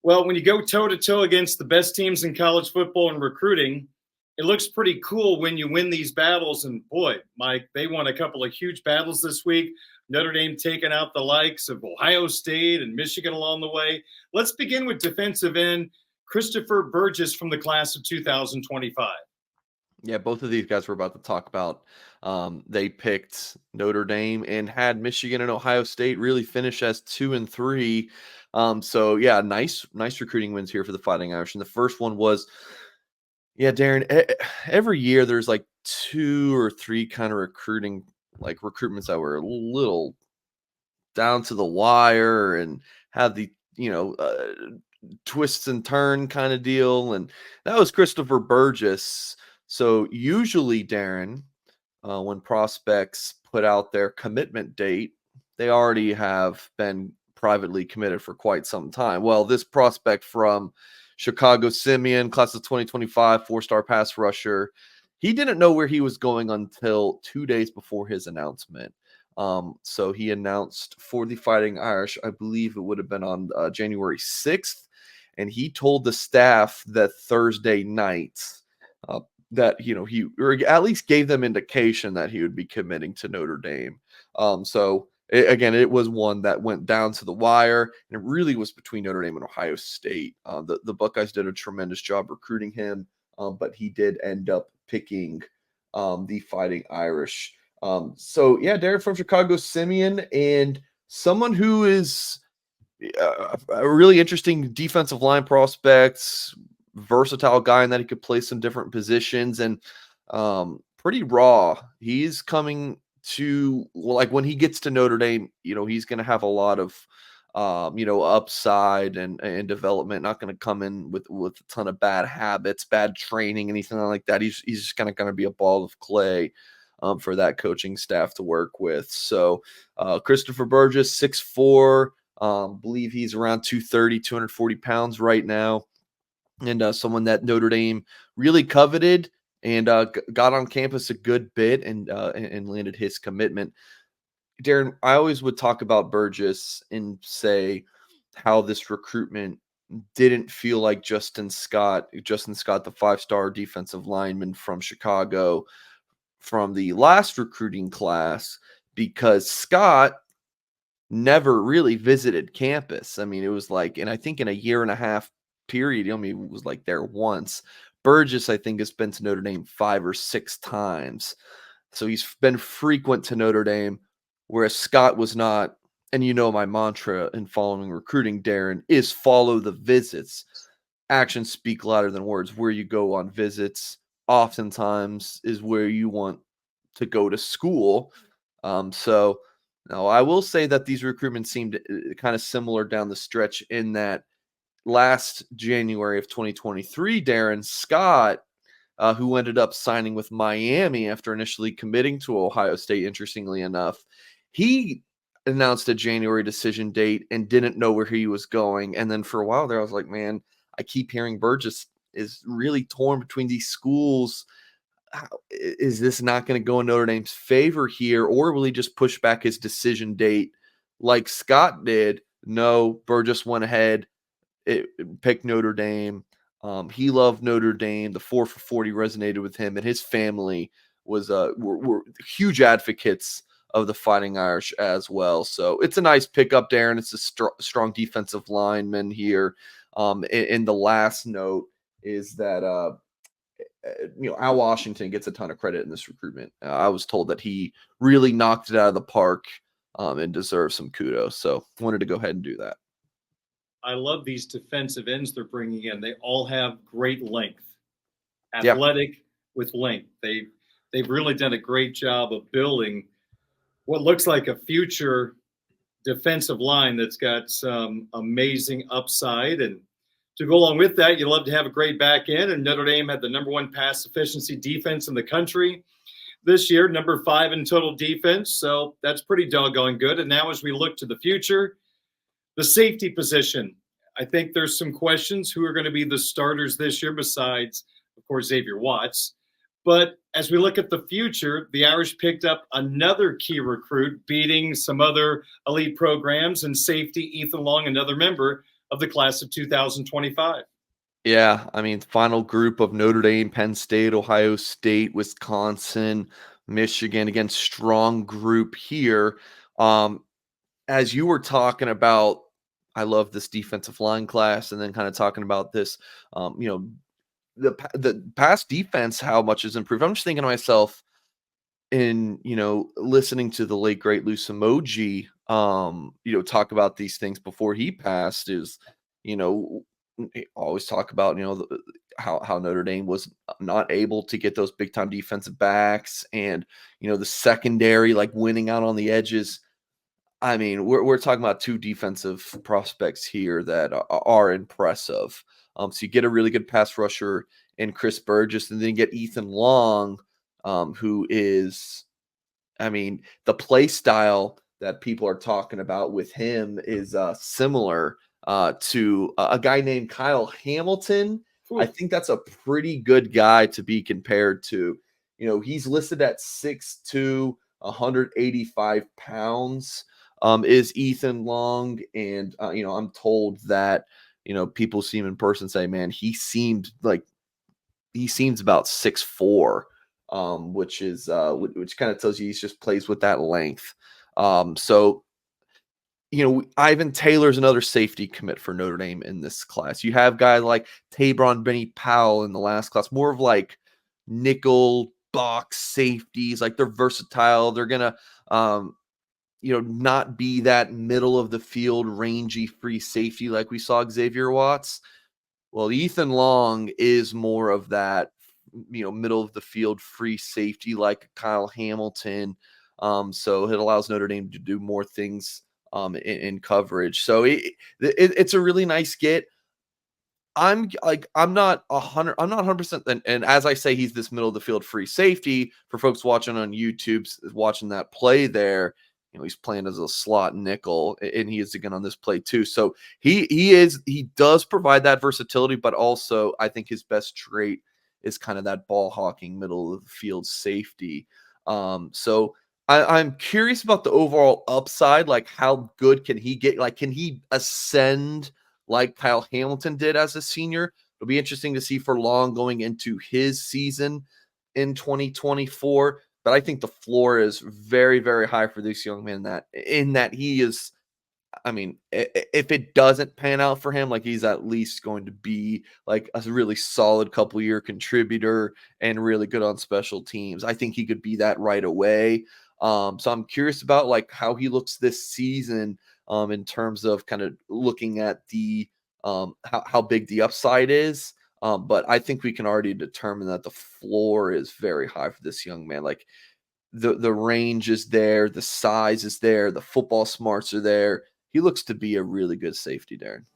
Well, when you go toe to toe against the best teams in college football and recruiting, it looks pretty cool when you win these battles. And boy, Mike, they won a couple of huge battles this week. Notre Dame taking out the likes of Ohio State and Michigan along the way. Let's begin with defensive end Christopher Burgess from the class of 2025. Yeah, both of these guys we're about to talk about. They picked Notre Dame and had Michigan and Ohio State really finish as 2 and 3. So yeah, nice recruiting wins here for the Fighting Irish. And the first one was, yeah, Darren. Every year there's like 2 or 3 kind of recruitments that were a little down to the wire and have the twists and turn kind of deal. And that was Christopher Burgess. So usually, Darren, when prospects put out their commitment date, they already have been privately committed for quite some time. Well, this prospect from Chicago Simeon, class of 2025, 4-star pass rusher, he didn't know where he was going until 2 days before his announcement. So he announced for the Fighting Irish, I believe it would have been on January 6th, and he told the staff that Thursday night that he or at least gave them indication that he would be committing to Notre Dame. It was one that went down to the wire, and it really was between Notre Dame and Ohio State. The Buckeyes did a tremendous job recruiting him, but he did end up picking the Fighting Irish. Darren from Chicago Simeon, and someone who is a really interesting defensive line prospect, versatile guy in that he could play some different positions, and pretty raw. He's coming to, like, when he gets to Notre Dame, he's going to have a lot of upside and development. Not going to come in with a ton of bad habits, bad training, anything like that. He's just kind of going to be a ball of clay for that coaching staff to work with. So Christopher Burgess, 6'4", believe he's around 230, 240 pounds right now. And someone that Notre Dame really coveted and got on campus a good bit and landed his commitment. Darren, I always would talk about Burgess and say how this recruitment didn't feel like Justin Scott, the 5-star defensive lineman from Chicago from the last recruiting class, because Scott never really visited campus. I mean, it was like, and I think in a year and a half period, he was like there once. Burgess, I think, has been to Notre Dame 5 or 6 times. So he's been frequent to Notre Dame, whereas Scott was not. And my mantra in following recruiting, Darren, is follow the visits. Actions speak louder than words. Where you go on visits oftentimes is where you want to go to school. So now I will say that these recruitments seemed kind of similar down the stretch in that last January of 2023, Darren Scott, who ended up signing with Miami after initially committing to Ohio State, interestingly enough, he announced a January decision date and didn't know where he was going. And then for a while there, I was like, man, I keep hearing Burgess is really torn between these schools. Is this not going to go in Notre Dame's favor here, or will he just push back his decision date like Scott did? No, Burgess went ahead, picked Notre Dame. He loved Notre Dame. The 4 for 40 resonated with him, and his family were huge advocates of the Fighting Irish as well. So it's a nice pickup, Darren. It's a strong defensive lineman here. And the last note is that Al Washington gets a ton of credit in this recruitment. I was told that he really knocked it out of the park and deserves some kudos. So wanted to go ahead and do that. I love these defensive ends they're bringing in. They all have great length, athletic with length. They've really done a great job of building what looks like a future defensive line that's got some amazing upside. And to go along with that, you love to have a great back end. And Notre Dame had the #1 pass efficiency defense in the country this year, #5 in total defense. So that's pretty doggone good. And now as we look to the future, the safety position, I think there's some questions who are going to be the starters this year besides, of course, Xavier Watts. But as we look at the future, the Irish picked up another key recruit, beating some other elite programs, and safety Ethan Long, another member of the class of 2025. Yeah, I mean, final group of Notre Dame, Penn State, Ohio State, Wisconsin, Michigan. Again, strong group here. Um, as you were talking about, I love this defensive line class, and then kind of talking about this, the past defense, how much has improved. I'm just thinking to myself, in listening to the late great Lou Emoji, talk about these things before he passed, is you know always talk about how Notre Dame was not able to get those big time defensive backs, and the secondary like winning out on the edges. I mean, we're talking about two defensive prospects here that are impressive. So you get a really good pass rusher in Chris Burgess, and then you get Ethan Long, who is, I mean, the play style that people are talking about with him is similar to a guy named Kyle Hamilton. I Ooh, think that's a pretty good guy to be compared to. He's listed at 6'2", 185 pounds, is Ethan Long. And, I'm told that, people see him in person, say, man, he seems about 6'4", which kind of tells you he just plays with that length. So Ivan Taylor's another safety commit for Notre Dame in this class. You have guys like Tabron Benny Powell in the last class, more of like nickel box safeties. Like they're versatile. They're gonna not be that middle of the field rangy free safety like we saw Xavier Watts. Well, Ethan Long is more of that, middle of the field free safety like Kyle Hamilton. So it allows Notre Dame to do more things in coverage. So it's a really nice get. I'm not 100%. And as I say, he's this middle of the field free safety for folks watching on YouTube, watching that play there. He's playing as a slot nickel, and he is again on this play too. So he does provide that versatility, but also I think his best trait is kind of that ball hawking middle of the field safety. So I'm curious about the overall upside. Like, how good can he get? Like, can he ascend like Kyle Hamilton did as a senior? It'll be interesting to see for Long going into his season in 2024. But I think the floor is very, very high for this young man, that he is, I mean, if it doesn't pan out for him, like he's at least going to be like a really solid couple year contributor and really good on special teams. I think he could be that right away. So I'm curious about like how he looks this season, in terms of kind of looking at the how big the upside is. But I think we can already determine that the floor is very high for this young man. Like the range is there, the size is there, the football smarts are there. He looks to be a really good safety, Darren.